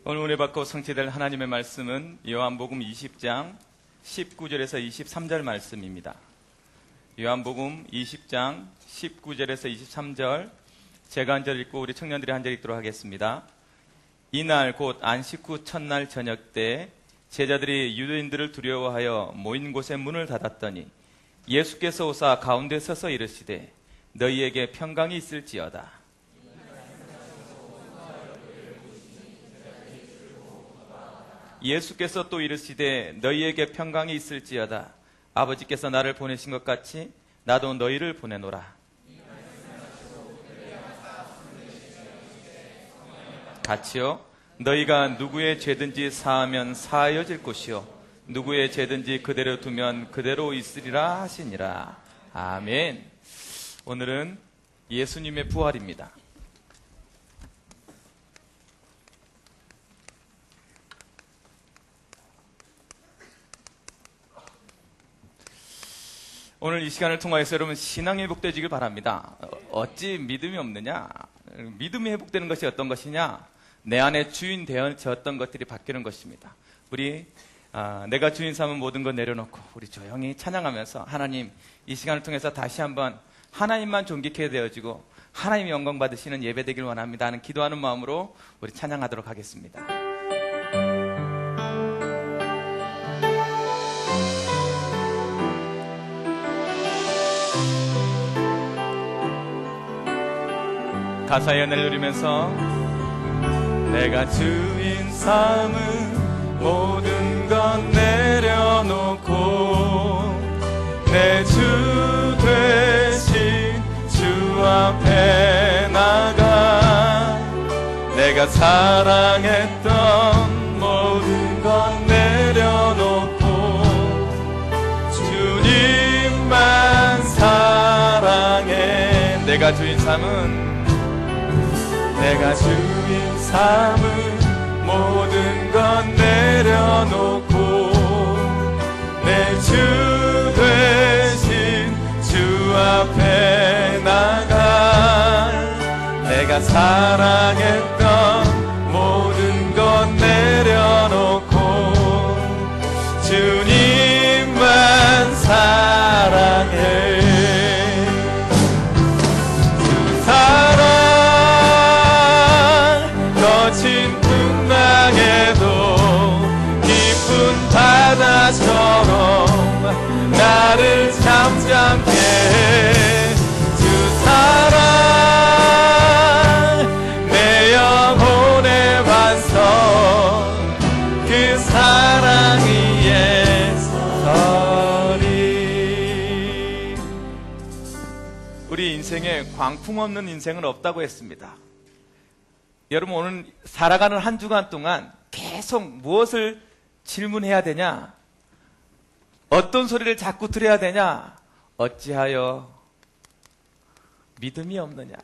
오늘 은혜 받고 성취될 하나님의 말씀은 요한복음 20장 19절에서 23절 말씀입니다. 요한복음 20장 19절에서 23절, 제가 한 절 읽고 우리 청년들이 한 절 읽도록 하겠습니다. 이날 곧 안식 후 첫날 저녁 때 제자들이 유대인들을 두려워하여 모인 곳에 문을 닫았더니 예수께서 오사 가운데 서서 이르시되 너희에게 평강이 있을지어다. 예수께서 또 이르시되 너희에게 평강이 있을지어다. 아버지께서 나를 보내신 것 같이 나도 너희를 보내노라. 같이요. 너희가 누구의 죄든지 사하면 사하여질 것이요 누구의 죄든지 그대로 두면 그대로 있으리라 하시니라. 아멘. 오늘은 예수님의 부활입니다. 오늘 이 시간을 통하여서 여러분 신앙이 회복되시길 바랍니다. 어찌 믿음이 없느냐? 믿음이 회복되는 것이 어떤 것이냐? 내 안에 주인 되어졌던 것들이 바뀌는 것입니다. 우리 내가 주인 삼은 모든 것 내려놓고 우리 조용히 찬양하면서 하나님, 이 시간을 통해서 다시 한번 하나님만 존귀케 되어지고 하나님의 영광 받으시는 예배 되길 원합니다 하는 기도하는 마음으로 우리 찬양하도록 하겠습니다. 가사의 은혜를 누리면서 내가 주인 삼은 모든 것 내려놓고 내 주 되신 주 앞에 나가 내가 사랑했던 모든 것 내려놓고 주님만 사랑해. 내가 주인 삼은 모든 것 내려놓고 내 주 되신 주 앞에 나가 내가 사랑했던 모든 것 내려놓고 주님만 사랑해. 거친 풍랑에도 깊은 바다처럼 나를 잠잠케 해. 주 사랑 내 영혼의 완성 그 사랑 위에 서리. 우리 인생에 광풍 없는 인생은 없다고 했습니다. 여러분, 오늘 살아가는 한 주간 동안 계속 무엇을 질문해야 되냐? 어떤 소리를 자꾸 들어야 되냐? 어찌하여 믿음이 없느냐?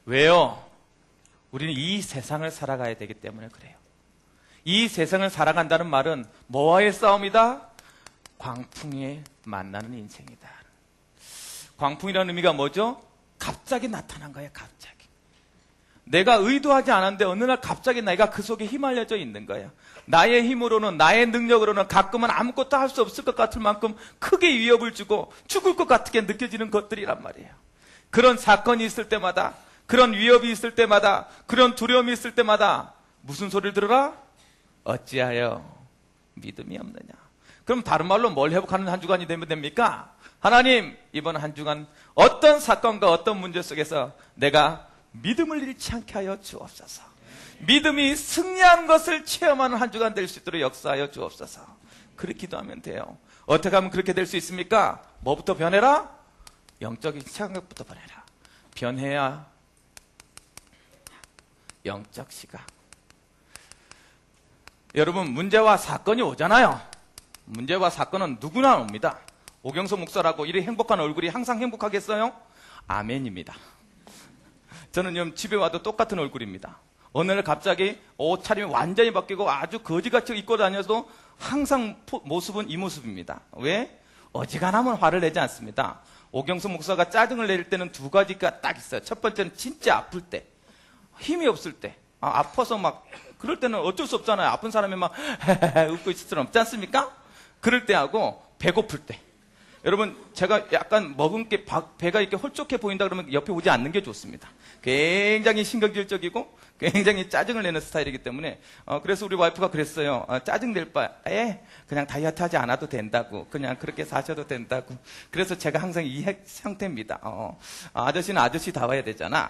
왜요? 우리는 이 세상을 살아가야 되기 때문에 그래요. 이 세상을 살아간다는 말은 뭐와의 싸움이다? 광풍에 만나는 인생이다. 광풍이라는 의미가 뭐죠? 갑자기 나타난 거예요. 갑자기. 내가 의도하지 않았는데 어느 날 갑자기 내가 그 속에 휘말려져 있는 거예요. 나의 힘으로는, 나의 능력으로는 가끔은 아무것도 할 수 없을 것 같을 만큼 크게 위협을 주고 죽을 것 같게 느껴지는 것들이란 말이에요. 그런 사건이 있을 때마다, 그런 위협이 있을 때마다, 그런 두려움이 있을 때마다 무슨 소리를 들어라? 어찌하여 믿음이 없느냐? 그럼 다른 말로 뭘 회복하는 한 주간이 되면 됩니까? 하나님, 이번 한 주간 어떤 사건과 어떤 문제 속에서 내가 믿음을 잃지 않게 하여 주옵소서. 믿음이 승리하는 것을 체험하는 한 주간 될 수 있도록 역사하여 주옵소서. 그렇게 기도하면 돼요. 어떻게 하면 그렇게 될 수 있습니까? 뭐부터 변해라? 영적인 시각부터 변해라. 변해야 영적 시각. 여러분, 문제와 사건이 오잖아요. 문제와 사건은 누구나 옵니다. 오경서 목사라고 이리 행복한 얼굴이 항상 행복하겠어요? 아멘입니다. 저는 집에 와도 똑같은 얼굴입니다. 어느 날 갑자기 옷차림이 완전히 바뀌고 아주 거지같이 입고 다녀도 항상 모습은 이 모습입니다. 왜? 어지간하면 화를 내지 않습니다. 오경수 목사가 짜증을 낼 때는 두 가지가 딱 있어요. 첫 번째는 진짜 아플 때, 힘이 없을 때, 아파서 막 그럴 때는 어쩔 수 없잖아요. 아픈 사람이 막 웃고 있을 수는 없지 않습니까? 그럴 때 하고 배고플 때. 여러분, 제가 약간 먹은 게 배가 이렇게 홀쭉해 보인다 그러면 옆에 오지 않는 게 좋습니다. 굉장히 신경질적이고 굉장히 짜증을 내는 스타일이기 때문에 그래서 우리 와이프가 그랬어요. 짜증 낼 바에 그냥 다이어트 하지 않아도 된다고, 그냥 그렇게 사셔도 된다고. 그래서 제가 항상 이 상태입니다. 아저씨는 아저씨다워야 되잖아.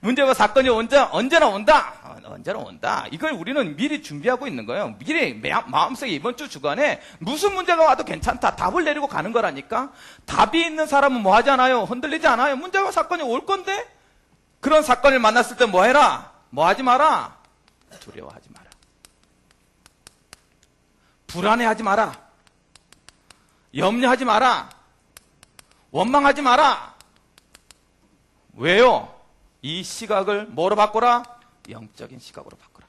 문제와 사건이 언제나 온다. 언제나 온다. 이걸 우리는 미리 준비하고 있는 거예요. 미리 마음속에 이번 주 주간에 무슨 문제가 와도 괜찮다, 답을 내리고 가는 거라니까. 답이 있는 사람은 뭐 하지 않아요? 흔들리지 않아요. 문제와 사건이 올 건데 그런 사건을 만났을 때 뭐 해라? 뭐 하지 마라? 두려워하지 마라. 불안해하지 마라. 염려하지 마라. 원망하지 마라. 왜요? 이 시각을 뭐로 바꿔라? 영적인 시각으로 바꾸라.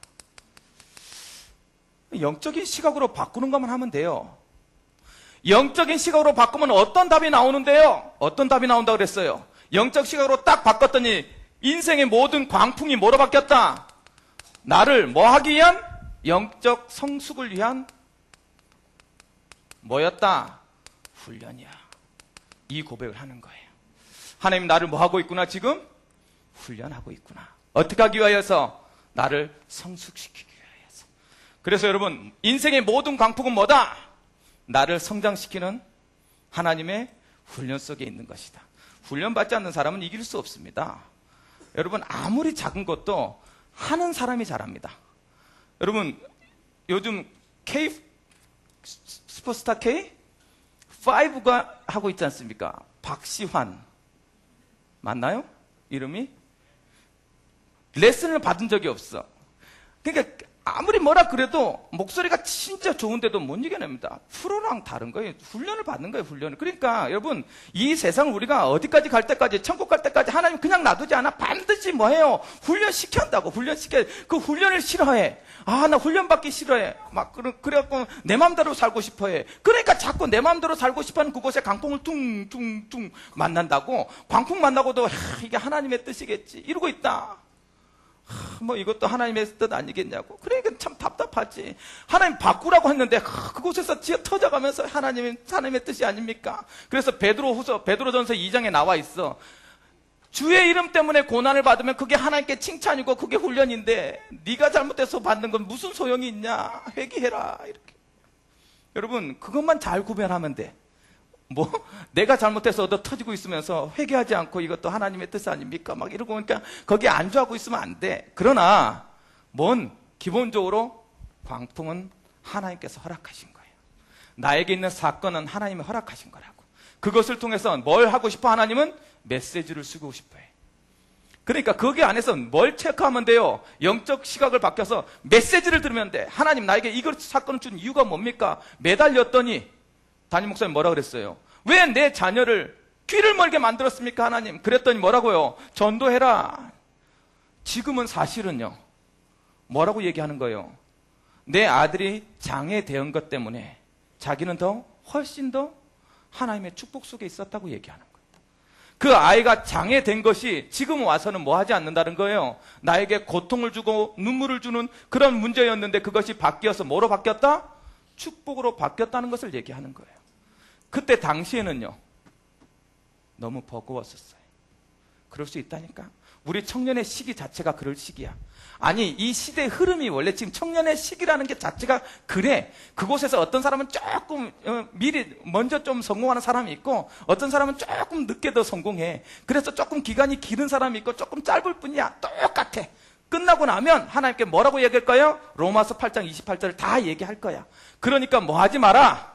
영적인 시각으로 바꾸는 것만 하면 돼요. 영적인 시각으로 바꾸면 어떤 답이 나오는데요? 어떤 답이 나온다고 그랬어요? 영적 시각으로 딱 바꿨더니 인생의 모든 광풍이 뭐로 바뀌었다? 나를 뭐 하기 위한? 영적 성숙을 위한 뭐였다? 훈련이야. 이 고백을 하는 거예요. 하나님, 나를 뭐 하고 있구나 지금? 훈련하고 있구나. 어떻게 하기 위하여서? 나를 성숙시키기 위하여서. 그래서 여러분, 인생의 모든 광풍은 뭐다? 나를 성장시키는 하나님의 훈련 속에 있는 것이다. 훈련받지 않는 사람은 이길 수 없습니다. 여러분, 아무리 작은 것도 하는 사람이 잘합니다. 여러분, 요즘 슈퍼스타 K5가 하고 있지 않습니까? 박시환 맞나요? 이름이? 레슨을 받은 적이 없어. 그러니까 아무리 뭐라 그래도 목소리가 진짜 좋은데도 못 이겨냅니다. 프로랑 다른 거예요. 훈련을 받는 거예요, 훈련을. 그러니까 여러분, 이 세상을 우리가 어디까지 갈 때까지, 천국 갈 때까지 하나님 그냥 놔두지 않아. 반드시 뭐 해요? 훈련시켜한다고. 그 훈련을 싫어해. 나 훈련받기 싫어해. 막 그래갖고 내 마음대로 살고 싶어해. 그러니까 자꾸 내 마음대로 살고 싶어하는 그곳에 광풍을 퉁퉁퉁 만난다고. 광풍 만나고도 이게 하나님의 뜻이겠지 이러고 있다. 뭐 이것도 하나님의 뜻 아니겠냐고. 그러니까 참 답답하지. 하나님 바꾸라고 했는데 그곳에서 지어 터져가면서 하나님의 뜻이 아닙니까? 그래서 베드로전서 2장에 나와 있어. 주의 이름 때문에 고난을 받으면 그게 하나님께 칭찬이고 그게 훈련인데 네가 잘못해서 받는 건 무슨 소용이 있냐? 회개해라. 이렇게. 여러분, 그것만 잘 구별하면 돼. 내가 잘못해서 얻어 터지고 있으면서 회개하지 않고 이것도 하나님의 뜻 아닙니까? 막 이러고 그러니까 거기에 안주하고 있으면 안 돼. 그러나 기본적으로 광풍은 하나님께서 허락하신 거예요. 나에게 있는 사건은 하나님이 허락하신 거라고. 그것을 통해서 뭘 하고 싶어? 하나님은 메시지를 쓰고 싶어 해. 그러니까 거기 안에서 뭘 체크하면 돼요? 영적 시각을 바뀌어서 메시지를 들으면 돼. 하나님, 나에게 이걸 사건을 준 이유가 뭡니까? 매달렸더니 담임 목사님 뭐라 그랬어요? 왜 내 자녀를 귀를 멀게 만들었습니까, 하나님? 그랬더니 뭐라고요? 전도해라. 지금은 사실은요, 뭐라고 얘기하는 거예요? 내 아들이 장애된 것 때문에 자기는 훨씬 더 하나님의 축복 속에 있었다고 얘기하는 거예요. 그 아이가 장애된 것이 지금 와서는 뭐 하지 않는다는 거예요? 나에게 고통을 주고 눈물을 주는 그런 문제였는데 그것이 바뀌어서 뭐로 바뀌었다? 축복으로 바뀌었다는 것을 얘기하는 거예요. 그때 당시에는요, 너무 버거웠었어요. 그럴 수 있다니까. 우리 청년의 시기 자체가 그럴 시기야. 아니, 이 시대의 흐름이 원래 지금 청년의 시기라는 게 자체가 그래. 그곳에서 어떤 사람은 조금 미리 먼저 좀 성공하는 사람이 있고 어떤 사람은 조금 늦게 더 성공해. 그래서 조금 기간이 길은 사람이 있고 조금 짧을 뿐이야. 똑같아. 끝나고 나면 하나님께 뭐라고 얘기할까요? 로마서 8장 28절을 다 얘기할 거야. 그러니까 뭐 하지 마라?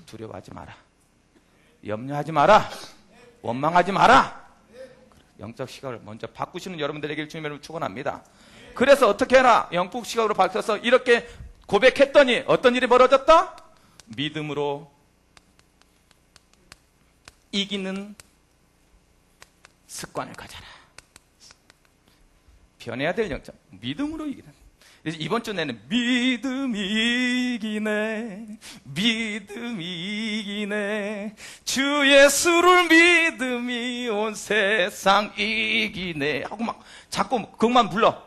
두려워하지 마라. 염려하지 마라. 원망하지 마라. 영적 시각을 먼저 바꾸시는 여러분들에게 주님을 축원합니다. 그래서 어떻게 해라? 영적 시각으로 바뀌어서 이렇게 고백했더니 어떤 일이 벌어졌다? 믿음으로 이기는 습관을 가져라. 변해야 될 영적. 믿음으로 이기는. 이번 주 내내 믿음이 이기네, 믿음이 이기네, 주 예수를 믿음이 온 세상 이기네 하고 막 자꾸 그것만 불러.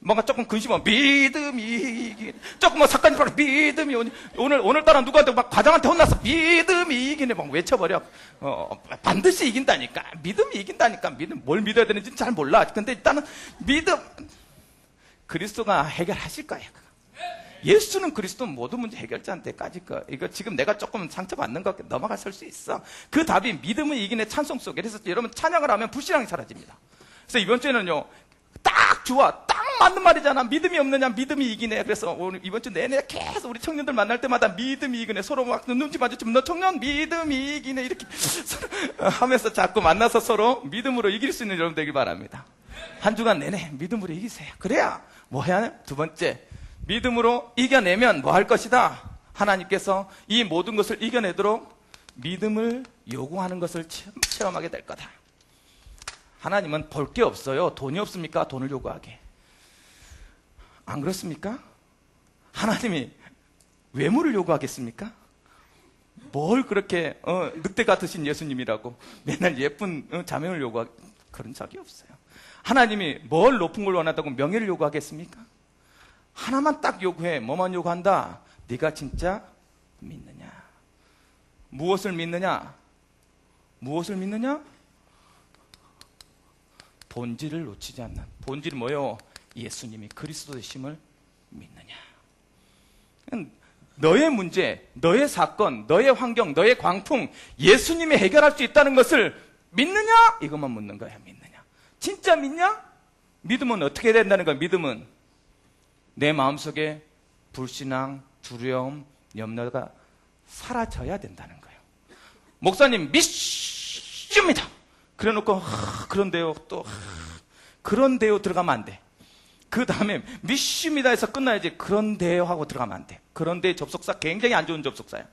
뭔가 조금 근심하면 믿음이 이기네, 조금 뭐 사건이 바로 믿음이 오늘따라 누구한테 막 과장한테 혼나서 믿음이 이기네 막 외쳐버려. 반드시 이긴다니까, 믿음이 이긴다니까. 믿음 뭘 믿어야 되는지 잘 몰라. 근데 일단은 믿음, 그리스도가 해결하실 거예요. 예수는 그리스도 모든 문제 해결자한테까지 이거 지금 내가 조금 상처받는 거 넘어갔을 수 있어. 그 답이 믿음은 이기네 찬송 속에. 그래서 여러분 찬양을 하면 불신앙이 사라집니다. 그래서 이번 주에는요, 딱 좋아, 딱 맞는 말이잖아. 믿음이 없느냐, 믿음이 이기네. 그래서 오늘 이번 주 내내 계속 우리 청년들 만날 때마다 믿음이 이기네, 서로 막 눈치 마주치면 너 청년 믿음이 이기네 이렇게 하면서 자꾸 만나서 서로 믿음으로 이길 수 있는 여러분 되길 바랍니다. 한 주간 내내 믿음으로 이기세요. 그래야 뭐 해야 해요? 두 번째, 믿음으로 이겨내면 뭐 할 것이다? 하나님께서 이 모든 것을 이겨내도록 믿음을 요구하는 것을 체험하게 될 거다. 하나님은 볼 게 없어요. 돈이 없습니까? 돈을 요구하게. 안 그렇습니까? 하나님이 외모를 요구하겠습니까? 뭘 그렇게 늑대 같으신 예수님이라고 맨날 예쁜 자명을 요구하게, 그런 적이 없어요. 하나님이 뭘 높은 걸 원한다고 명예를 요구하겠습니까? 하나만 딱 요구해. 뭐만 요구한다? 네가 진짜 믿느냐? 무엇을 믿느냐? 무엇을 믿느냐? 본질을 놓치지 않는. 본질이 뭐예요? 예수님이 그리스도 되심을 믿느냐? 너의 문제, 너의 사건, 너의 환경, 너의 광풍, 예수님이 해결할 수 있다는 것을 믿느냐? 이것만 묻는 거야. 믿느냐? 진짜 믿냐? 믿음은 어떻게 된다는 거야? 믿음은 내 마음속에 불신앙, 두려움, 염려가 사라져야 된다는 거예요. 목사님 믿습니다. 그래놓고 그런데요, 또 그런데요 들어가면 안 돼. 그 다음에 믿습니다 해서 끝나야지. 그런데요 하고 들어가면 안 돼. 그런데 접속사 굉장히 안 좋은 접속사야.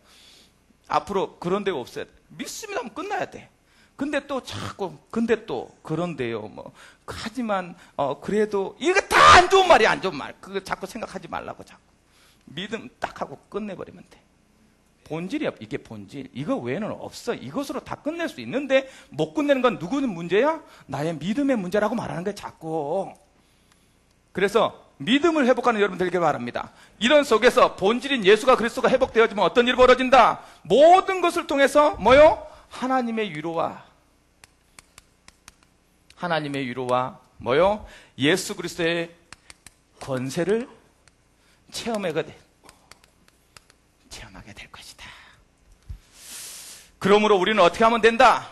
앞으로 그런데요 없어야 돼. 믿습니다 하면 끝나야 돼. 근데 또 자꾸 근데 또 그런데요 뭐 하지만 그래도 이거 다 안 좋은 말이야. 안 좋은 말. 그거 자꾸 생각하지 말라고. 자꾸 믿음 딱 하고 끝내버리면 돼. 본질이야. 이게 본질. 이거 외에는 없어. 이것으로 다 끝낼 수 있는데 못 끝내는 건 누구는 문제야? 나의 믿음의 문제라고 말하는 거야 자꾸. 그래서 믿음을 회복하는 여러분 되길 바랍니다. 이런 속에서 본질인 예수가 그리스도가 회복되어지면 어떤 일이 벌어진다? 모든 것을 통해서 뭐요? 하나님의 위로와 뭐요? 예수 그리스도의 권세를 체험하게 될 것이다. 그러므로 우리는 어떻게 하면 된다?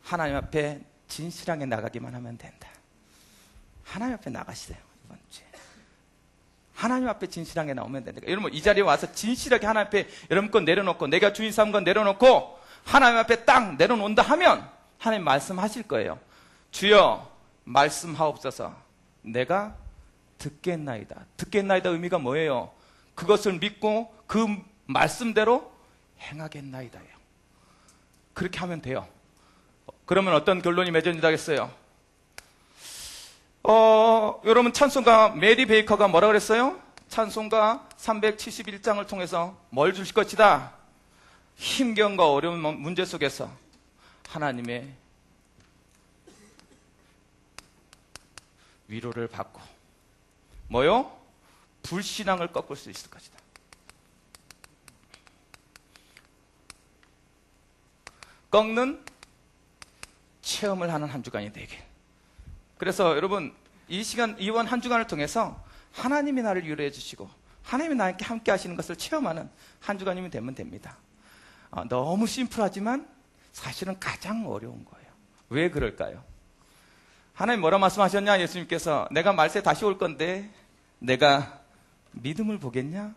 하나님 앞에 진실하게 나가기만 하면 된다. 하나님 앞에 나가시세요. 이번 주에 하나님 앞에 진실하게 나오면 된다. 여러분 이 자리에 와서 진실하게 하나님 앞에 여러분 건 내려놓고, 내가 주인 삼은 건 내려놓고 하나님 앞에 딱 내려놓는다 하면 하나님 말씀하실 거예요. 주여 말씀하옵소서. 내가 듣겠나이다. 듣겠나이다 의미가 뭐예요? 그것을 믿고 그 말씀대로 행하겠나이다요. 그렇게 하면 돼요. 그러면 어떤 결론이 맺어진다겠어요? 여러분 찬송가 메리 베이커가 뭐라 그랬어요? 찬송가 371장을 통해서 뭘 주실 것이다? 힘겨움과 어려운 문제 속에서 하나님의 위로를 받고 뭐요? 불신앙을 꺾을 수 있을 것이다. 꺾는 체험을 하는 한 주간이 되길. 그래서 여러분 이 시간 이번 한 주간을 통해서 하나님이 나를 위로해 주시고 하나님이 나에게 함께 하시는 것을 체험하는 한 주간이면 되면 됩니다. 너무 심플하지만 사실은 가장 어려운 거예요. 왜 그럴까요? 하나님 뭐라 말씀하셨냐? 예수님께서 내가 말세 다시 올 건데 내가 믿음을 보겠냐?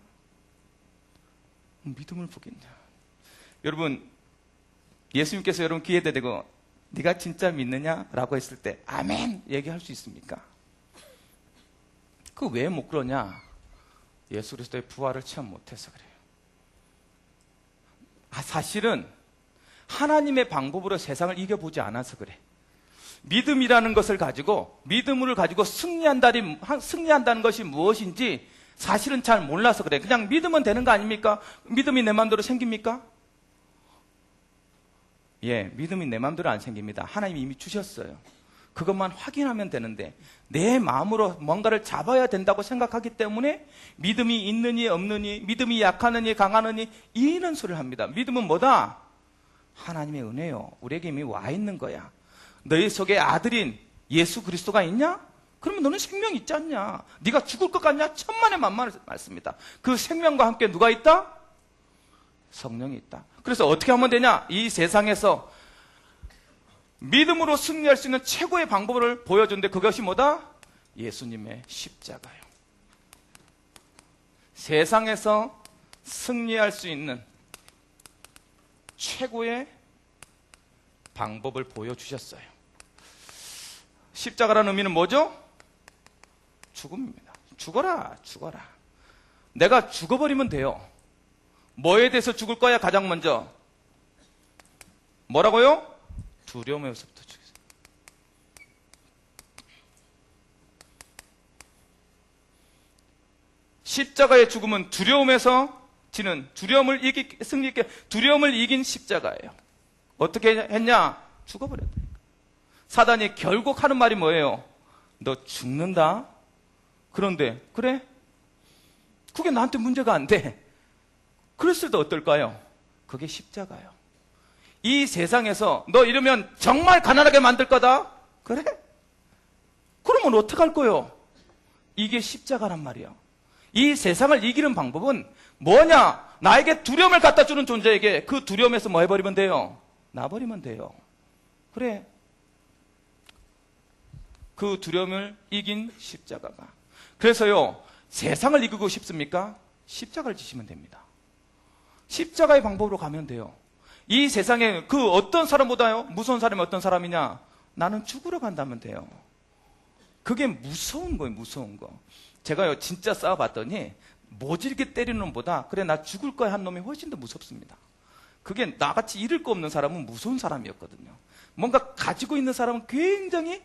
믿음을 보겠냐? 여러분 예수님께서 여러분 귀에다 대고 네가 진짜 믿느냐? 라고 했을 때 아멘 얘기할 수 있습니까? 그 왜 못 그러냐? 예수 그리스도의 부활을 체험 못해서 그래요. 사실은 하나님의 방법으로 세상을 이겨보지 않아서 그래. 믿음이라는 것을 가지고, 믿음을 가지고 승리한다는 것이 무엇인지 사실은 잘 몰라서 그래. 그냥 믿으면 되는 거 아닙니까? 믿음이 내 마음대로 생깁니까? 예, 믿음이 내 마음대로 안 생깁니다. 하나님이 이미 주셨어요. 그것만 확인하면 되는데, 내 마음으로 뭔가를 잡아야 된다고 생각하기 때문에 믿음이 있느니 없느니, 믿음이 약하느니 강하느니 이런 소리를 합니다. 믿음은 뭐다? 하나님의 은혜요. 우리에게 이미 와 있는 거야. 너희 속에 아들인 예수 그리스도가 있냐? 그러면 너는 생명이 있지 않냐? 네가 죽을 것 같냐? 천만의 만만을 말씀입니다. 그 생명과 함께 누가 있다? 성령이 있다. 그래서 어떻게 하면 되냐? 이 세상에서 믿음으로 승리할 수 있는 최고의 방법을 보여준데, 그것이 뭐다? 예수님의 십자가요. 세상에서 승리할 수 있는 최고의 방법을 보여주셨어요. 십자가라는 의미는 뭐죠? 죽음입니다. 죽어라, 죽어라. 내가 죽어버리면 돼요. 뭐에 대해서 죽을 거야? 가장 먼저 뭐라고요? 두려움에서부터 죽겠어요. 십자가의 죽음은 두려움에서 지는, 두려움을 이긴 십자가예요. 어떻게 했냐? 죽어버렸다. 사단이 결국 하는 말이 뭐예요? 너 죽는다? 그런데 그래? 그게 나한테 문제가 안 돼. 그랬을 때 어떨까요? 그게 십자가예요. 이 세상에서 너 이러면 정말 가난하게 만들 거다? 그래? 그러면 어떡할 거요? 이게 십자가란 말이에요. 이 세상을 이기는 방법은 뭐냐? 나에게 두려움을 갖다 주는 존재에게 그 두려움에서 뭐 해버리면 돼요? 놔버리면 돼요. 그래. 그 두려움을 이긴 십자가가. 그래서요, 세상을 이기고 싶습니까? 십자가를 지시면 됩니다. 십자가의 방법으로 가면 돼요. 이 세상에 그 어떤 사람보다요, 무서운 사람이 어떤 사람이냐? 나는 죽으러 간다면 돼요. 그게 무서운 거예요, 무서운 거. 제가요, 진짜 싸워봤더니 모질게 때리는 놈보다 그래 나 죽을 거야 한 놈이 훨씬 더 무섭습니다. 그게 나같이 잃을 거 없는 사람은 무서운 사람이었거든요. 뭔가 가지고 있는 사람은 굉장히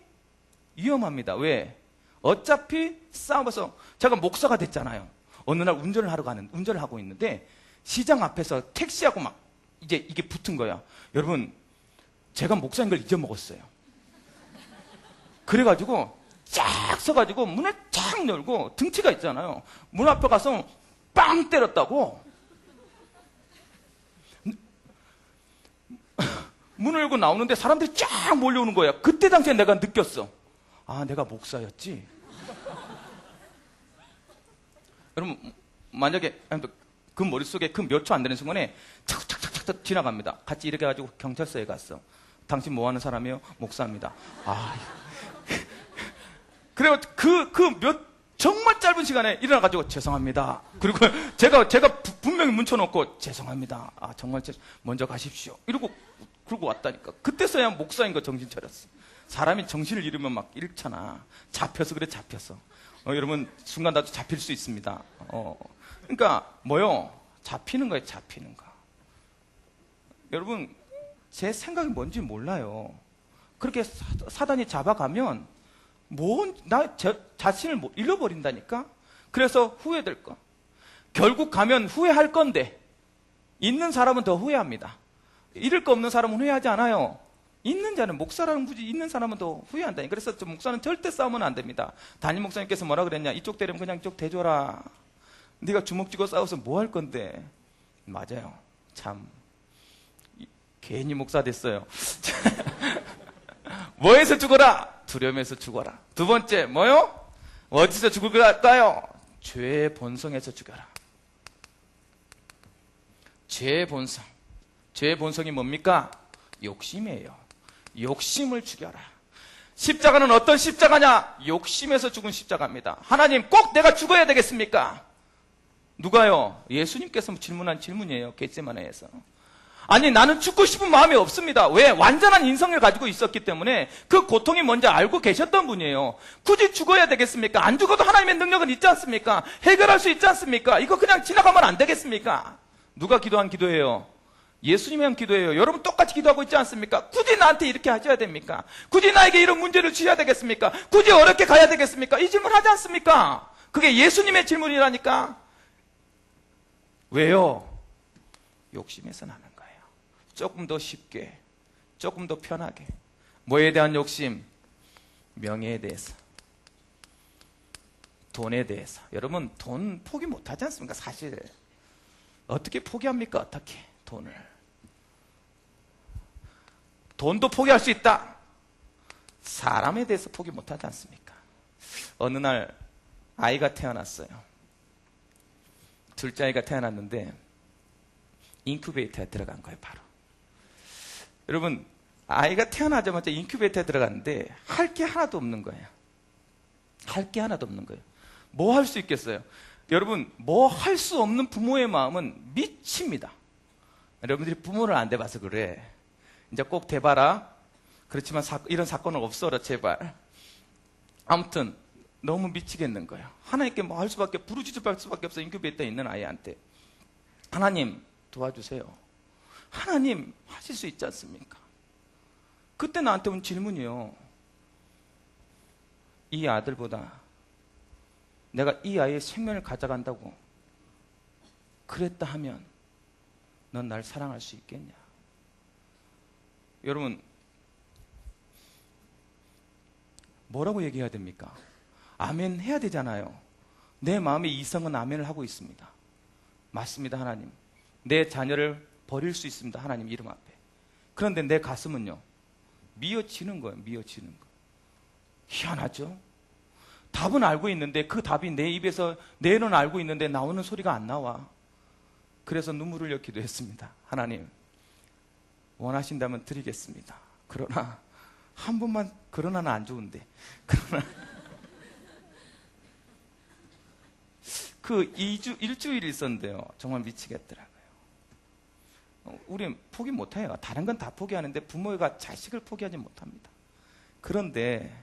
위험합니다. 왜? 어차피 싸워서, 제가 목사가 됐잖아요. 어느 날 운전을 하고 있는데 시장 앞에서 택시하고 막 이제 이게 붙은 거야. 여러분, 제가 목사인 걸 잊어먹었어요. 그래가지고 쫙 서가지고 문을 쫙 열고, 등치가 있잖아요. 문 앞에 가서 빵 때렸다고. 문을 열고 나오는데 사람들이 쫙 몰려오는 거야. 그때 당시에 내가 느꼈어. 아, 내가 목사였지. 여러분, 만약에 그 머릿속에 그 몇 초 안 되는 순간에 착착착착 지나갑니다. 같이 이렇게 해가지고 경찰서에 갔어. 당신 뭐 하는 사람이에요? 목사입니다. 아, 그래요. 정말 짧은 시간에 일어나가지고 죄송합니다. 그리고 제가 분명히 문쳐놓고 죄송합니다. 아, 정말 먼저 가십시오. 그러고 왔다니까. 그때서야 목사인 거 정신 차렸어. 사람이 정신을 잃으면 막 잃잖아. 잡혀서 그래, 잡혀서. 여러분, 순간 나도 잡힐 수 있습니다. 그러니까 뭐요? 잡히는 거예요, 잡히는 거. 여러분, 제 생각이 뭔지 몰라요. 그렇게 사단이 잡아가면 나 자신을 잃어버린다니까? 그래서 후회될 거. 결국 가면 후회할 건데, 있는 사람은 더 후회합니다. 잃을 거 없는 사람은 후회하지 않아요. 있는 자는, 목사라는 굳이 있는 사람은 더 후회한다니. 그래서 목사는 절대 싸우면 안 됩니다. 담임 목사님께서 뭐라 그랬냐? 이쪽 때리면 그냥 이쪽 대줘라. 네가 주먹 쥐고 싸워서 뭐 할 건데? 맞아요. 참 괜히 목사 됐어요. 뭐에서 죽어라? 두려움에서 죽어라. 두 번째 뭐요? 어디서 죽을까요? 죄의 본성에서 죽어라. 죄의 본성. 죄의 본성이 뭡니까? 욕심이에요. 욕심을 죽여라. 십자가는 어떤 십자가냐? 욕심에서 죽은 십자가입니다. 하나님, 꼭 내가 죽어야 되겠습니까? 누가요? 예수님께서 질문한 질문이에요. 겟세마네에서. 아니, 나는 죽고 싶은 마음이 없습니다. 왜? 완전한 인성을 가지고 있었기 때문에 그 고통이 뭔지 알고 계셨던 분이에요. 굳이 죽어야 되겠습니까? 안 죽어도 하나님의 능력은 있지 않습니까? 해결할 수 있지 않습니까? 이거 그냥 지나가면 안 되겠습니까? 누가 기도한 기도예요? 예수님이랑 기도해요. 여러분 똑같이 기도하고 있지 않습니까? 굳이 나한테 이렇게 하셔야 됩니까? 굳이 나에게 이런 문제를 주셔야 되겠습니까? 굳이 어렵게 가야 되겠습니까? 이 질문 하지 않습니까? 그게 예수님의 질문이라니까. 왜요? 욕심에서 나는 거예요. 조금 더 쉽게, 조금 더 편하게. 뭐에 대한 욕심? 명예에 대해서, 돈에 대해서. 여러분 돈 포기 못하지 않습니까? 사실 어떻게 포기합니까? 어떻게 돈을? 돈도 포기할 수 있다. 사람에 대해서 포기 못하지 않습니까? 어느 날 아이가 태어났어요. 둘째 아이가 태어났는데 인큐베이터에 들어간 거예요. 바로. 여러분 아이가 태어나자마자 인큐베이터에 들어갔는데 할 게 하나도 없는 거예요. 할 게 하나도 없는 거예요. 뭐 할 수 있겠어요? 여러분 뭐 할 수 없는 부모의 마음은 미칩니다. 여러분들이 부모를 안 돼봐서 그래. 이제 꼭 돼봐라. 그렇지만 이런 사건은 없어라 제발. 아무튼 너무 미치겠는 거예요. 하나님께 뭐 할 수밖에, 부르짖을 수밖에 없어. 인큐베이터에 있는 아이한테 하나님 도와주세요. 하나님 하실 수 있지 않습니까? 그때 나한테 온 질문이요. 이 아들보다 내가 이 아이의 생명을 가져간다고 그랬다 하면 넌 날 사랑할 수 있겠냐? 여러분 뭐라고 얘기해야 됩니까? 아멘 해야 되잖아요. 내 마음의 이성은 아멘을 하고 있습니다. 맞습니다. 하나님 내 자녀를 버릴 수 있습니다. 하나님 이름 앞에. 그런데 내 가슴은요 미어지는 거예요. 미어지는 거. 희한하죠? 답은 알고 있는데 그 답이 내 입에서, 내는 알고 있는데 나오는 소리가 안 나와. 그래서 눈물을 흘렸기도 했습니다. 하나님 원하신다면 드리겠습니다. 그러나 한 번만, 그러나는 안 좋은데, 그러나 그 일주일 있었는데요 정말 미치겠더라고요. 우리 포기 못해요. 다른 건 다 포기하는데 부모가 자식을 포기하지 못합니다. 그런데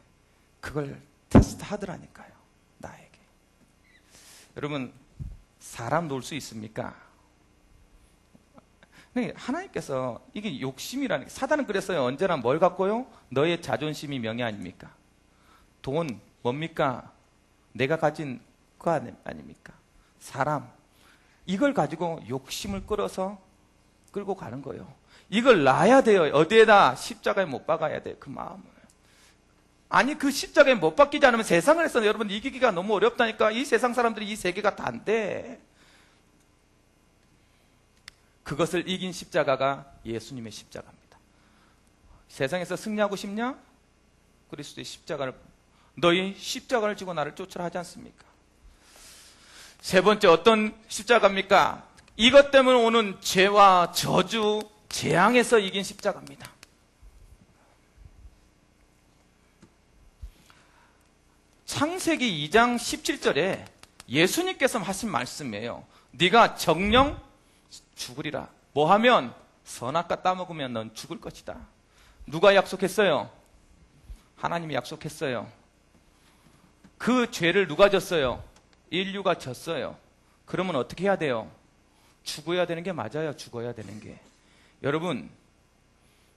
그걸 테스트 하더라니까요. 나에게. 여러분 사람 놓을 수 있습니까? 하나님께서, 이게 욕심이라는 게, 사단은 그랬어요. 언제나 뭘 갖고요? 너의 자존심이 명예 아닙니까? 돈 뭡니까? 내가 가진 거 아닙니까? 사람. 이걸 가지고 욕심을 끌고 가는 거예요. 이걸 놔야 돼요. 어디에다? 십자가에 못 박아야 돼요. 그 마음을. 아니 그 십자가에 못 박히지 않으면 세상을 해서 여러분 이기기가 너무 어렵다니까. 이 세상 사람들이 이 세계가 다인데 그것을 이긴 십자가가 예수님의 십자가입니다. 세상에서 승리하고 싶냐? 그리스도의 십자가를, 너희 십자가를 지고 나를 쫓으라 하지 않습니까? 세 번째 어떤 십자가입니까? 이것 때문에 오는 죄와 저주, 재앙에서 이긴 십자가입니다. 창세기 2장 17절에 예수님께서 하신 말씀이에요. 네가 정령 죽으리라. 뭐하면? 선악과 따먹으면 넌 죽을 것이다. 누가 약속했어요? 하나님이 약속했어요. 그 죄를 누가 졌어요? 인류가 졌어요. 그러면 어떻게 해야 돼요? 죽어야 되는 게 맞아요. 죽어야 되는 게. 여러분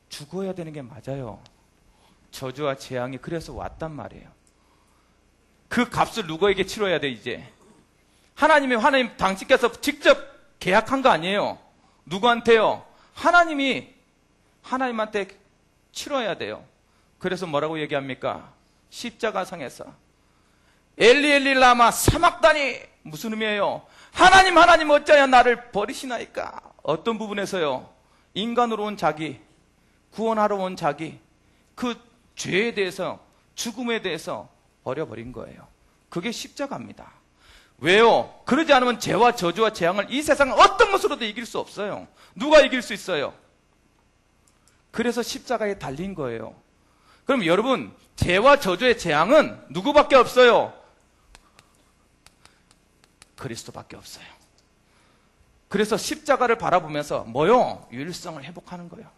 죽어야 되는 게 맞아요. 저주와 재앙이 그래서 왔단 말이에요. 그 값을 누구에게 치러야 돼? 이제 하나님 당신께서 직접 계약한 거 아니에요. 누구한테요? 하나님한테 치러야 돼요. 그래서 뭐라고 얘기합니까? 십자가상에서 엘리 엘리 라마 사막다니. 무슨 의미예요? 하나님 어찌하여 나를 버리시나이까. 어떤 부분에서요? 인간으로 온 자기, 구원하러 온 자기, 그 죄에 대해서, 죽음에 대해서 버려버린 거예요. 그게 십자가입니다. 왜요? 그러지 않으면 죄와 저주와 재앙을 이 세상 어떤 것으로도 이길 수 없어요. 누가 이길 수 있어요? 그래서 십자가에 달린 거예요. 그럼 여러분 죄와 저주의 재앙은 누구밖에 없어요? 그리스도밖에 없어요. 그래서 십자가를 바라보면서 뭐요? 유일성을 회복하는 거예요.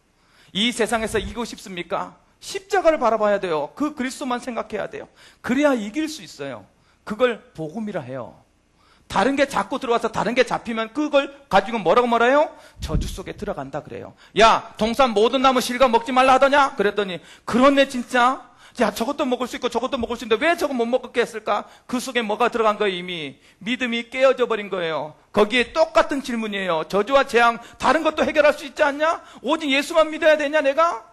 이 세상에서 이기고 싶습니까? 십자가를 바라봐야 돼요. 그 그리스도만 생각해야 돼요. 그래야 이길 수 있어요. 그걸 복음이라 해요. 다른 게 자꾸 들어와서 다른 게 잡히면 그걸 가지고 뭐라고 말해요? 저주 속에 들어간다 그래요. 야, 동산 모든 나무 실과 먹지 말라 하더냐? 그랬더니 그렇네 진짜. 야, 저것도 먹을 수 있고 저것도 먹을 수 있는데 왜 저거 못 먹게 했을까? 그 속에 뭐가 들어간 거예요? 이미 믿음이 깨어져 버린 거예요. 거기에 똑같은 질문이에요. 저주와 재앙 다른 것도 해결할 수 있지 않냐? 오직 예수만 믿어야 되냐 내가?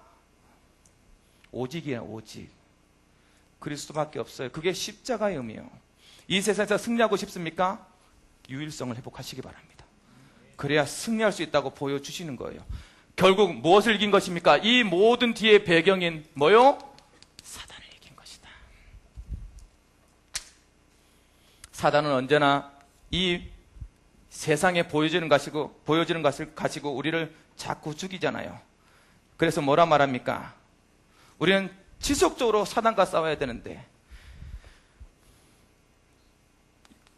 오직이에요. 오직 그리스도밖에 없어요. 그게 십자가의 의미예요. 이 세상에서 승리하고 싶습니까? 유일성을 회복하시기 바랍니다. 그래야 승리할 수 있다고 보여주시는 거예요. 결국 무엇을 이긴 것입니까? 이 모든 뒤에 배경인 뭐요? 사단을 이긴 것이다. 사단은 언제나 이 세상에 보여지는 것을 가지고 우리를 자꾸 죽이잖아요. 그래서 뭐라 말합니까? 우리는 지속적으로 사단과 싸워야 되는데,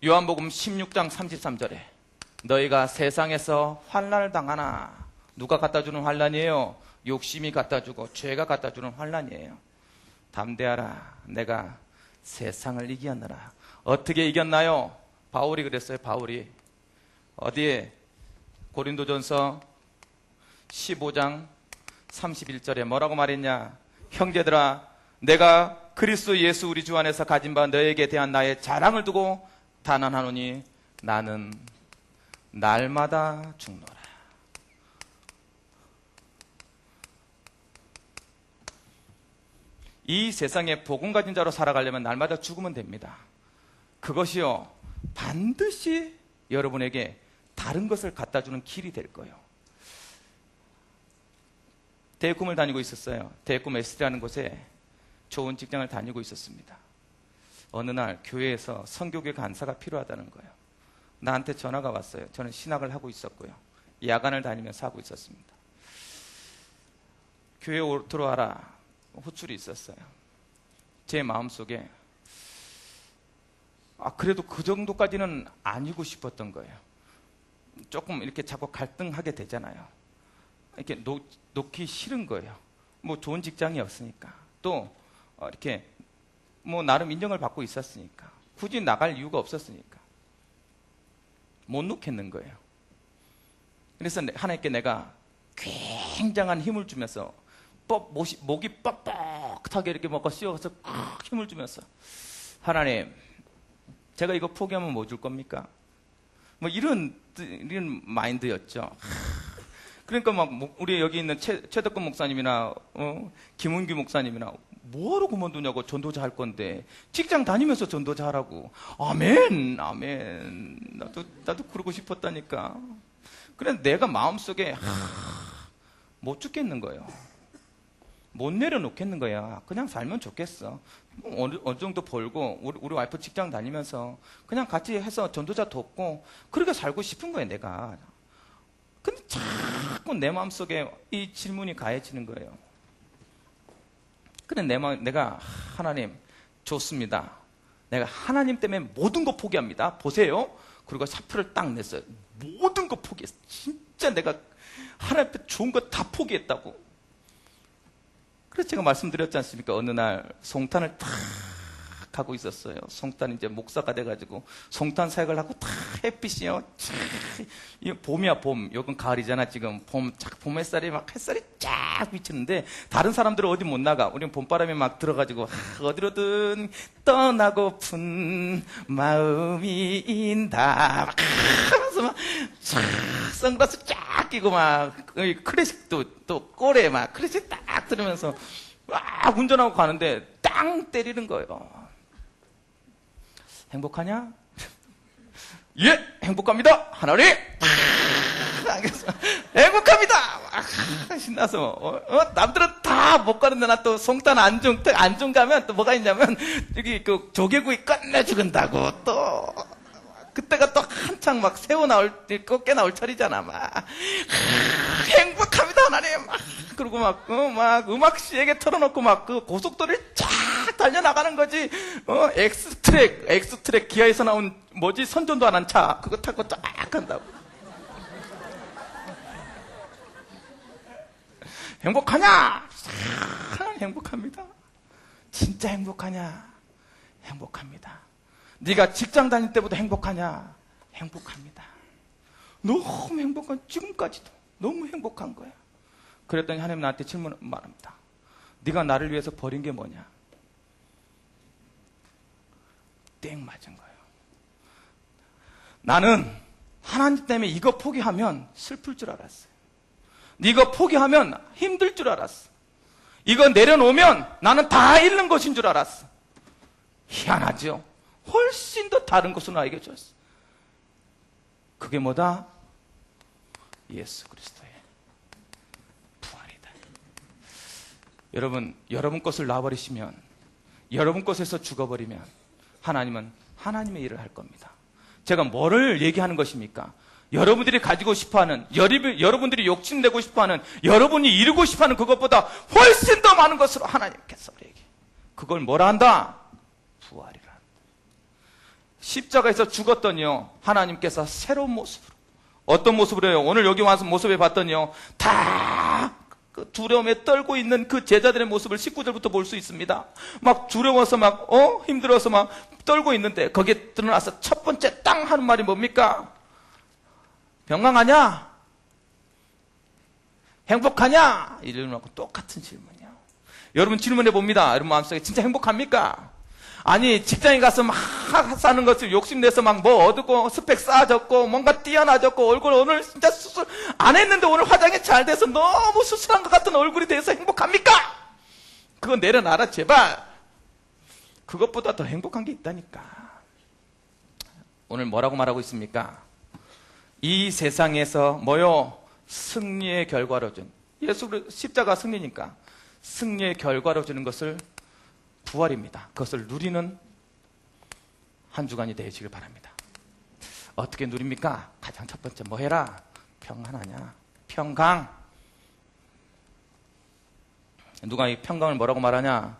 요한복음 16장 33절에 너희가 세상에서 환난을 당하나, 누가 갖다주는 환난이에요? 욕심이 갖다주고 죄가 갖다주는 환난이에요. 담대하라, 내가 세상을 이겼노라. 어떻게 이겼나요? 바울이 그랬어요. 바울이 어디에? 고린도전서 15장 31절에 뭐라고 말했냐? 형제들아, 내가 그리스도 예수 우리 주 안에서 가진 바 너에게 대한 나의 자랑을 두고 단언하노니 나는 날마다 죽노라. 이 세상에 복음 가진 자로 살아가려면 날마다 죽으면 됩니다. 그것이요, 반드시 여러분에게 다른 것을 갖다 주는 길이 될 거예요. 대꿈을 다니고 있었어요. 대꿈 S라는 곳에 좋은 직장을 다니고 있었습니다. 어느 날 교회에서 선교계 간사가 필요하다는 거예요. 나한테 전화가 왔어요. 저는 신학을 하고 있었고요. 야간을 다니면서 하고 있었습니다. 교회에 들어와라. 호출이 있었어요. 제 마음속에 그래도 그 정도까지는 아니고 싶었던 거예요. 조금 이렇게 자꾸 갈등하게 되잖아요. 이렇게 놓기 싫은 거예요. 뭐 좋은 직장이었으니까. 또 이렇게 뭐 나름 인정을 받고 있었으니까. 굳이 나갈 이유가 없었으니까. 못 놓겠는 거예요. 그래서 하나님께 내가 굉장한 힘을 주면서 목이 뻑뻑하게 이렇게 먹고 씌워서 힘을 주면서, 하나님, 제가 이거 포기하면 뭐 줄 겁니까? 뭐 이런 마인드였죠. 그러니까 막 우리 여기 있는 최덕근 목사님이나 김은규 목사님이나 뭐하러 그만두냐고, 전도자 할 건데 직장 다니면서 전도자 하라고. 아멘, 아멘. 나도 그러고 싶었다니까. 그래 내가 마음속에 못 죽겠는 거예요. 못 내려놓겠는 거야. 그냥 살면 좋겠어. 어느 정도 벌고 우리 와이프 직장 다니면서 그냥 같이 해서 전도자 돕고 그렇게 살고 싶은 거예요, 내가. 근데 자꾸 내 마음속에 이 질문이 가해지는 거예요. 그래 내가 하나님 좋습니다. 내가 하나님 때문에 모든 거 포기합니다. 보세요. 그리고 사표를 딱 냈어요. 모든 거 포기했어. 진짜 내가 하나님 앞에 좋은 거 다 포기했다고. 그래서 제가 말씀드렸지 않습니까? 어느 날 송탄을 탁 하고 있었어요. 송탄 이제 목사가 돼가지고 송탄 사역을 하고 탁 햇빛이요. 이 봄이야, 봄. 여긴 가을이잖아, 지금. 봄 햇살이 쫙 비치는데 다른 사람들은 어디 못 나가. 우리는 봄바람이 막 들어가지고 어디로든 떠나고픈 마음이 인다. 하면서 막 선글라스 쫙 끼고 막 클래식도 또 꼴에 막 클래식 딱 들으면서 막 운전하고 가는데 땅 때리는 거예요. 행복하냐? 예, 행복합니다. 하나님. 행복합니다. 신나서 남들은 다 못 가는데 나 또 송탄 안중 가면 또 뭐가 있냐면 여기 그 조개구이 끝내 죽은다고 또. 그때가 또 한창 막 새우 꽃게 나올 철이잖아, 막. 행복합니다, 하나님. 그리고 막 음악 시에게 틀어놓고 막 그 고속도로를 쫙 달려나가는 거지. 엑스트랙 기아에서 나온 선전도 안 한 차. 그거 타고 쫙 간다고. 행복하냐? 행복합니다. 진짜 행복하냐? 행복합니다. 네가 직장 다닐 때보다 행복하냐? 행복합니다. 너무 행복한, 지금까지도 너무 행복한 거야. 그랬더니 하나님 나한테 질문 말합니다. 네가 나를 위해서 버린 게 뭐냐? 땡 맞은 거예요. 나는 하나님 때문에 이거 포기하면 슬플 줄 알았어요. 이거 포기하면 힘들 줄 알았어. 이거 내려놓으면 나는 다 잃는 것인 줄 알았어. 희한하죠? 훨씬 더 다른 것을 나에게 줬어. 그게 뭐다? 예수 그리스도의 부활이다. 여러분 것을 놔버리시면, 여러분 것에서 죽어버리면 하나님은 하나님의 일을 할 겁니다. 제가 뭐를 얘기하는 것입니까? 여러분들이 가지고 싶어하는, 여러분들이 욕심내고 싶어하는, 여러분이 이루고 싶어하는 그것보다 훨씬 더 많은 것으로 하나님께서 우리에게, 그걸 뭐라 한다? 부활이라. 십자가에서 죽었더니요, 하나님께서 새로운 모습으로, 어떤 모습으로 해요? 오늘 여기 와서 모습을 봤더니요, 다 그 두려움에 떨고 있는 그 제자들의 모습을 19절부터 볼 수 있습니다. 막 두려워서 막 힘들어서 막 떨고 있는데, 거기에 드러나서 첫 번째 땅 하는 말이 뭡니까? 평강하냐? 행복하냐? 이러고 똑같은 질문이야. 여러분 질문해 봅니다. 여러분 마음속에 진짜 행복합니까? 아니, 직장에 가서 막 사는 것을 욕심내서 막 뭐 얻고 스펙 쌓아졌고 뭔가 뛰어나졌고 얼굴 오늘 진짜 수술 안 했는데 오늘 화장이 잘 돼서 너무 수술한 것 같은 얼굴이 돼서 행복합니까? 그거 내려놔라 제발. 그것보다 더 행복한 게 있다니까. 오늘 뭐라고 말하고 있습니까? 이 세상에서 뭐요? 승리의 결과로 준, 예수 십자가 승리니까 승리의 결과로 주는 것을 부활입니다. 그것을 누리는 한 주간이 되시길 바랍니다. 어떻게 누립니까? 가장 첫 번째 뭐 해라? 평안하냐? 평강. 누가 이 평강을 뭐라고 말하냐?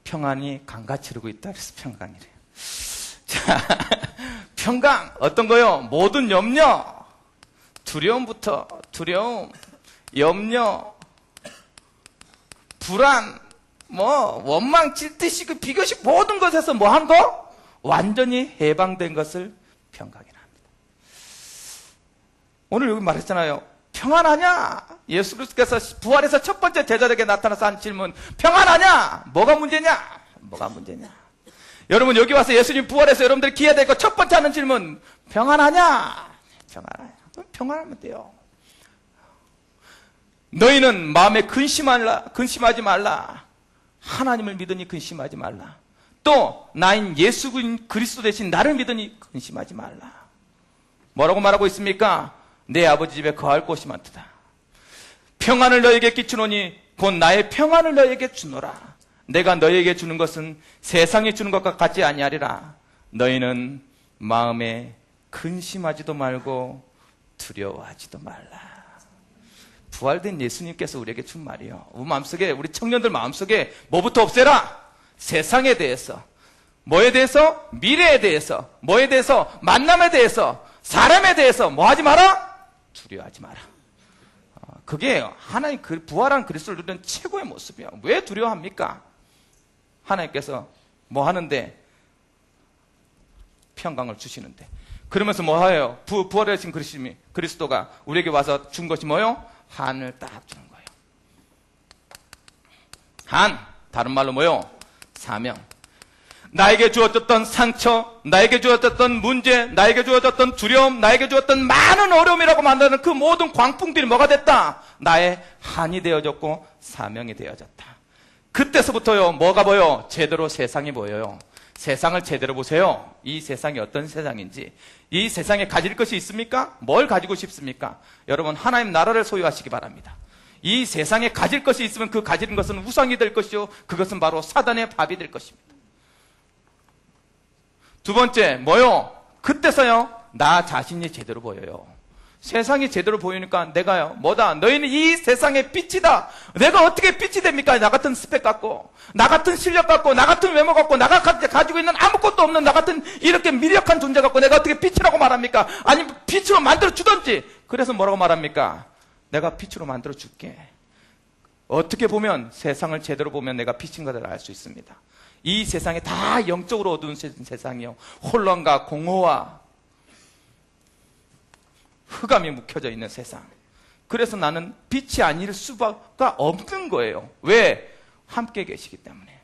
평안이 강같이 흐르고 있다 그래서 평강이래요. 자, 평강 어떤 거요? 모든 염려, 두려움부터, 두려움, 염려, 불안, 뭐 원망, 질투시, 그 비교식 모든 것에서 뭐 한 거? 완전히 해방된 것을 평강이라 합니다. 오늘 여기 말했잖아요. 평안하냐? 예수 그리스도께서 부활해서 첫 번째 제자들에게 나타나서 한 질문, 평안하냐? 뭐가 문제냐? 뭐가 문제냐? 여러분 여기 와서 예수님 부활해서 여러분들이 기회야 될 거 첫 번째 하는 질문, 평안하냐? 평안하냐? 평안하면 돼요. 너희는 마음에 근심하지 말라. 하나님을 믿으니 근심하지 말라. 또 나인 예수 그리스도 대신 나를 믿으니 근심하지 말라. 뭐라고 말하고 있습니까? 내 아버지 집에 거할 곳이 많도다. 평안을 너에게 끼치노니 곧 나의 평안을 너에게 주노라. 내가 너에게 주는 것은 세상이 주는 것과 같지 아니하리라. 너희는 마음에 근심하지도 말고 두려워하지도 말라. 부활된 예수님께서 우리에게 준 말이에요. 우리 마음속에, 우리 청년들 마음속에 뭐부터 없애라? 세상에 대해서, 뭐에 대해서? 미래에 대해서, 뭐에 대해서? 만남에 대해서, 사람에 대해서 뭐 하지 마라? 두려워하지 마라. 그게 하나님 부활한 그리스도를 누리는 최고의 모습이에요. 왜 두려워합니까? 하나님께서 뭐 하는데? 평강을 주시는데. 그러면서 뭐 해요? 부활하신 그리스도가 우리에게 와서 준 것이 뭐요? 한을 딱 주는 거예요. 한, 다른 말로 뭐요? 사명. 나에게 주어졌던 상처, 나에게 주어졌던 문제, 나에게 주어졌던 두려움, 나에게 주었던 많은 어려움이라고 만드는 그 모든 광풍들이 뭐가 됐다? 나의 한이 되어졌고 사명이 되어졌다. 그때서부터요, 뭐가 보여? 제대로 세상이 보여요. 세상을 제대로 보세요. 이 세상이 어떤 세상인지. 이 세상에 가질 것이 있습니까? 뭘 가지고 싶습니까? 여러분 하나님 나라를 소유하시기 바랍니다. 이 세상에 가질 것이 있으면 그 가지는 것은 우상이 될 것이요, 그것은 바로 사단의 밥이 될 것입니다. 두 번째 뭐요? 그때서요 나 자신이 제대로 보여요. 세상이 제대로 보이니까 내가요 뭐다? 너희는 이 세상의 빛이다. 내가 어떻게 빛이 됩니까? 나 같은 스펙 갖고, 나 같은 실력 갖고, 나 같은 외모 갖고, 나가 가지고 있는 아무것도 없는 나 같은 이렇게 미력한 존재 갖고 내가 어떻게 빛이라고 말합니까? 아니 빛으로 만들어 주던지. 그래서 뭐라고 말합니까? 내가 빛으로 만들어 줄게. 어떻게 보면, 세상을 제대로 보면 내가 빛인 것을 알 수 있습니다. 이 세상이 다 영적으로 어두운 세상이요, 혼란과 공허와 흑암이 묵혀져 있는 세상. 그래서 나는 빛이 아닐 수가 없는 거예요. 왜? 함께 계시기 때문에.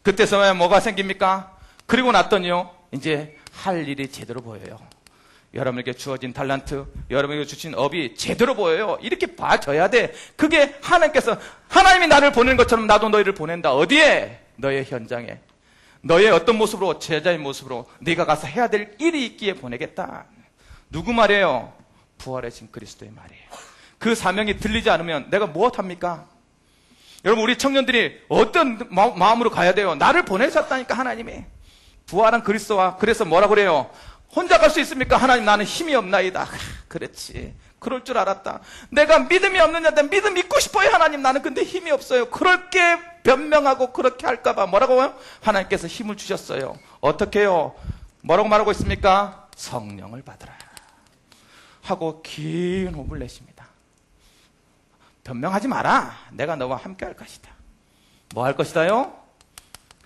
그때서야 뭐가 생깁니까? 그리고 났더니요, 이제 할 일이 제대로 보여요. 여러분에게 주어진 달란트, 여러분에게 주신 업이 제대로 보여요. 이렇게 봐줘야 돼. 그게 하나님께서, 하나님이 나를 보내는 것처럼 나도 너희를 보낸다. 어디에? 너의 현장에. 너의 어떤 모습으로, 제자의 모습으로 네가 가서 해야 될 일이 있기에 보내겠다. 누구 말이에요? 부활하신 그리스도의 말이에요. 그 사명이 들리지 않으면 내가 무엇합니까? 여러분, 우리 청년들이 어떤 마음으로 가야 돼요? 나를 보내셨다니까, 하나님이. 부활한 그리스도와, 그래서 뭐라고 그래요? 혼자 갈 수 있습니까? 하나님, 나는 힘이 없나이다. 그렇지. 그럴 줄 알았다. 내가 믿음이 없는 자한테 믿음 믿고 싶어요, 하나님. 나는 근데 힘이 없어요. 그렇게 변명하고 그렇게 할까봐 뭐라고요? 하나님께서 힘을 주셨어요. 어떻게 해요? 뭐라고 말하고 있습니까? 성령을 받으라 하고 긴 호흡을 내십니다. 변명하지 마라. 내가 너와 함께 할 것이다. 뭐 할 것이다요?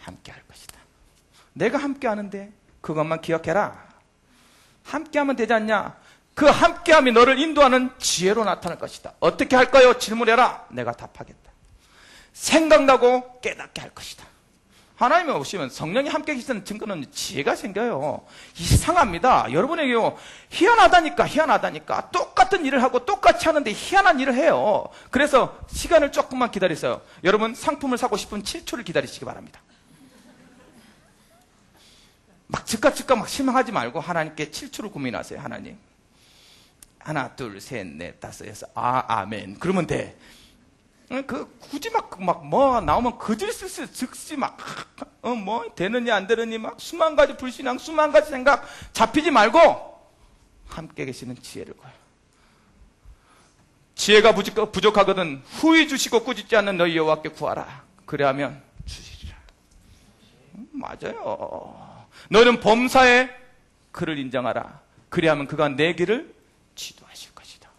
함께 할 것이다. 내가 함께 하는데 그것만 기억해라. 함께 하면 되지 않냐? 그 함께함이 너를 인도하는 지혜로 나타날 것이다. 어떻게 할까요? 질문해라. 내가 답하겠다. 생각나고 깨닫게 할 것이다. 하나님이 오시면 성령이 함께 계시는 증거는 지혜가 생겨요. 이상합니다. 여러분에게요, 희한하다니까. 똑같은 일을 하고 똑같이 하는데 희한한 일을 해요. 그래서 시간을 조금만 기다리세요. 여러분, 상품을 사고 싶으면 7초를 기다리시기 바랍니다. 막 즉각 막 실망하지 말고 하나님께 7초를 고민하세요. 하나님, 하나, 둘, 셋, 넷, 다섯, 여섯, 아멘. 그러면 돼. 굳이 뭐 나오면 거짓을 즉시 뭐 되느니 안 되느니 막 수만 가지 불신앙, 수만 가지 생각 잡히지 말고 함께 계시는 지혜를 구해요. 지혜가 부족하거든 후히 주시고 꾸짖지 않는 너희 여호와께 구하라. 그래야면 주시리라. 맞아요. 너는 범사에 그를 인정하라. 그래야면 그가 내 길을 지도하실 것이다.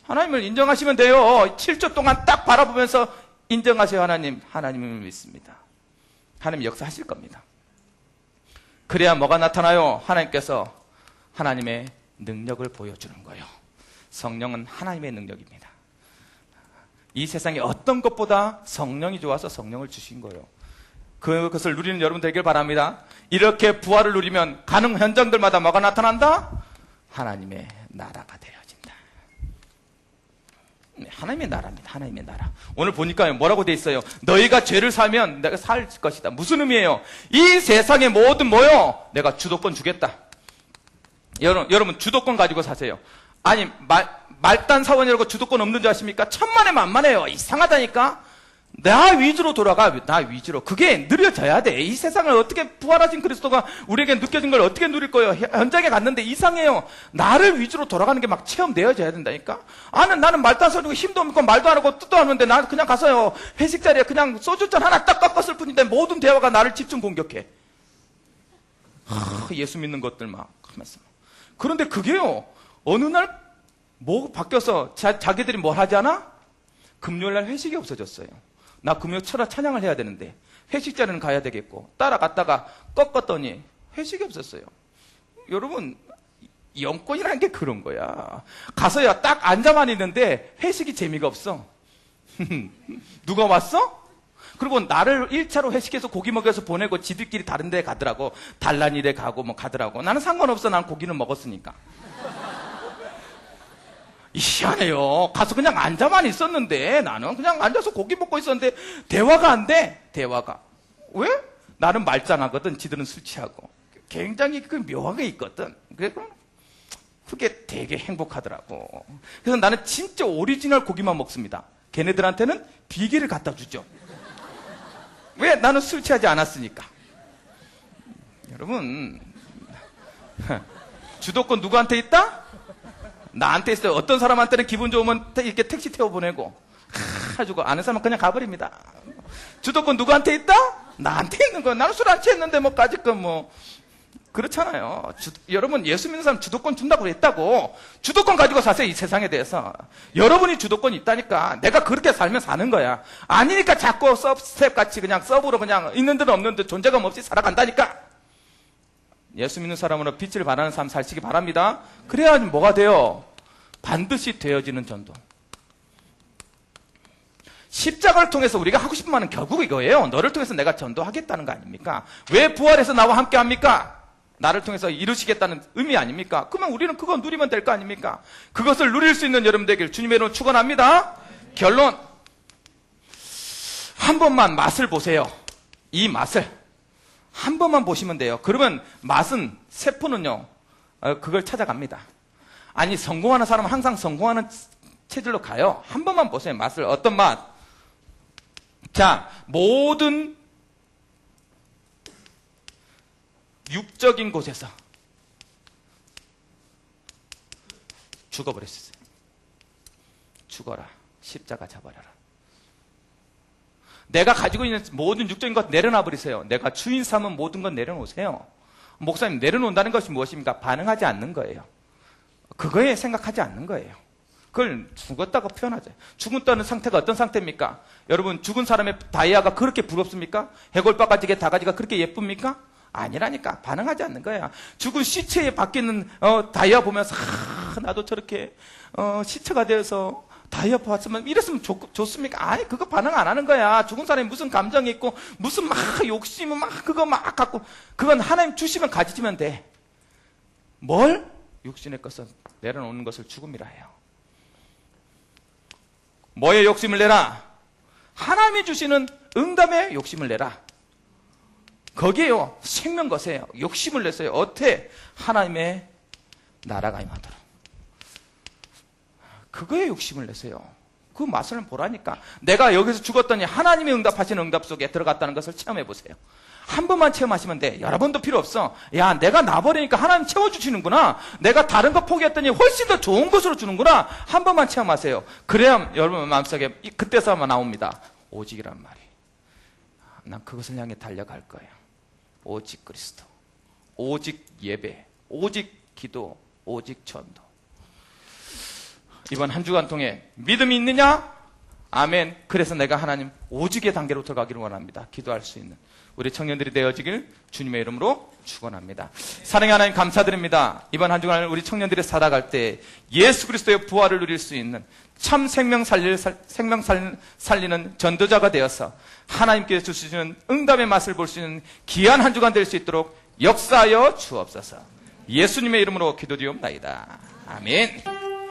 하나님을 인정하시면 돼요. 7초 동안 딱 바라보면서 인정하세요. 하나님을 믿습니다. 하나님 역사하실 겁니다. 그래야 뭐가 나타나요? 하나님께서 하나님의 능력을 보여주는 거예요. 성령은 하나님의 능력입니다. 이 세상에 어떤 것보다 성령이 좋아서 성령을 주신 거예요. 그것을 누리는 여러분 되길 바랍니다. 이렇게 부활을 누리면 가는 현장들마다 뭐가 나타난다? 하나님의 나라가 되어진다. 하나님의 나라입니다. 하나님의 나라. 오늘 보니까 뭐라고 돼 있어요? 너희가 죄를 살면 내가 살 것이다. 무슨 의미예요? 이 세상의 모든 뭐요? 내가 주도권 주겠다. 여러분 주도권 가지고 사세요. 아니 말단 사원이라고 주도권 없는 줄 아십니까? 천만에 만만해요. 이상하다니까. 나 위주로 돌아가. 나 위주로. 그게 느려져야 돼. 이 세상을 어떻게 부활하신 그리스도가 우리에게 느껴진 걸 어떻게 누릴 거예요? 현장에 갔는데 이상해요. 나를 위주로 돌아가는 게 막 체험되어져야 된다니까. 나는 말도 안 써주고 힘도 없고 말도 안 하고 뜻도 안 하는데 나는 그냥 가서요, 회식 자리에 그냥 소주잔 하나 딱 꺾었을 뿐인데 모든 대화가 나를 집중 공격해. 예수 믿는 것들 막 하면서. 그런데 그게요, 어느 날 뭐 바뀌어서 자기들이 뭘 하지 않아? 금요일 날 회식이 없어졌어요. 나 금요일 철야 찬양을 해야 되는데 회식 자리는 가야 되겠고 따라갔다가 꺾었더니 회식이 없었어요. 여러분, 영권이라는 게 그런 거야. 가서야 딱 앉아만 있는데 회식이 재미가 없어. 누가 왔어? 그리고 나를 1차로 회식해서 고기 먹여서 보내고 지들끼리 다른 데 가더라고. 단란일에 가고 뭐 가더라고. 나는 상관없어. 난 고기는 먹었으니까. 희한해요. 가서 그냥 앉아만 있었는데 나는 그냥 앉아서 고기 먹고 있었는데 대화가 안 돼. 대화가. 왜? 나는 말짱하거든. 지들은 술 취하고. 굉장히 그 묘하게 있거든. 그게 되게 행복하더라고. 그래서 나는 진짜 오리지널 고기만 먹습니다. 걔네들한테는 비계를 갖다 주죠. 왜? 나는 술 취하지 않았으니까. 여러분, 주도권 누구한테 있다? 나한테 있어요. 어떤 사람한테는 기분 좋으면 이렇게 택시 태워보내고 해주고 아는 사람은 그냥 가버립니다. 주도권 누구한테 있다? 나한테 있는 거야. 나는 술 안 취했는데 뭐 까짓건 뭐 그렇잖아요. 여러분, 예수 믿는 사람 주도권 준다고 그랬다고. 주도권 가지고 사세요. 이 세상에 대해서. 여러분이 주도권이 있다니까. 내가 그렇게 살면 사는 거야. 아니니까 자꾸 서브스텝 같이 그냥 서브로 그냥 있는 듯 없는 듯 존재감 없이 살아간다니까. 예수 믿는 사람으로 빛을 발하는 삶 살시기 바랍니다. 그래야 뭐가 돼요? 반드시 되어지는 전도. 십자가를 통해서 우리가 하고 싶은 말은 결국 이거예요. 너를 통해서 내가 전도하겠다는 거 아닙니까? 왜 부활해서 나와 함께 합니까? 나를 통해서 이루시겠다는 의미 아닙니까? 그러면 우리는 그거 누리면 될 거 아닙니까? 그것을 누릴 수 있는 여러분 되길 주님의 이름으로 축원합니다. 결론, 한 번만 맛을 보세요. 이 맛을 한 번만 보시면 돼요. 그러면 맛은, 세포는요, 그걸 찾아갑니다. 아니, 성공하는 사람은 항상 성공하는 체질로 가요. 한 번만 보세요. 맛을. 어떤 맛? 자, 모든 육적인 곳에서 죽어버렸어요. 죽어라. 십자가 잡아라. 내가 가지고 있는 모든 육적인 것 내려놔 버리세요. 내가 주인 삼은 모든 것 내려놓으세요. 목사님, 내려놓는다는 것이 무엇입니까? 반응하지 않는 거예요. 그거에 생각하지 않는 거예요. 그걸 죽었다고 표현하죠. 죽었다는 상태가 어떤 상태입니까? 여러분, 죽은 사람의 다이아가 그렇게 부럽습니까? 해골바가지게 다가지가 그렇게 예쁩니까? 아니라니까. 반응하지 않는 거야. 죽은 시체에 바뀌는 다이아 보면서 나도 저렇게 시체가 되어서 다이아 봤으면 이랬으면 좋습니까? 아니, 그거 반응 안 하는 거야. 죽은 사람이 무슨 감정이 있고 무슨 막 욕심을 막 그거 막 갖고, 그건 하나님 주시면 가지면 돼. 뭘? 육신의 것은 내려놓는 것을 죽음이라 해요. 뭐에 욕심을 내라? 하나님이 주시는 응답에 욕심을 내라. 거기에요, 생명 것이에요. 욕심을 내세요. 어때? 하나님의 나라가 임하도록. 그거에 욕심을 내세요. 그 맛을 보라니까. 내가 여기서 죽었더니 하나님의 응답하시는 응답 속에 들어갔다는 것을 체험해 보세요. 한 번만 체험하시면 돼. 여러 번도 필요 없어. 야, 내가 나버리니까 하나님 채워주시는구나. 내가 다른 거 포기했더니 훨씬 더 좋은 것으로 주는구나. 한 번만 체험하세요. 그래야 여러분 마음속에 그때서만 나옵니다. 오직이란 말이. 난 그것을 향해 달려갈 거예요. 오직 그리스도, 오직 예배, 오직 기도, 오직 전도. 이번 한 주간 통해 믿음이 있느냐? 아멘. 그래서 내가 하나님 오직의 단계로 들어가기를 원합니다. 기도할 수 있는 우리 청년들이 되어지길 주님의 이름으로 축원합니다. 사랑의 하나님, 감사드립니다. 이번 한 주간을 우리 청년들이 살아갈 때 예수 그리스도의 부활을 누릴 수 있는 참 생명 살리는 전도자가 되어서 하나님께서 주시는 응답의 맛을 볼 수 있는 귀한 한 주간 될 수 있도록 역사하여 주옵소서. 예수님의 이름으로 기도드리옵나이다. 아멘.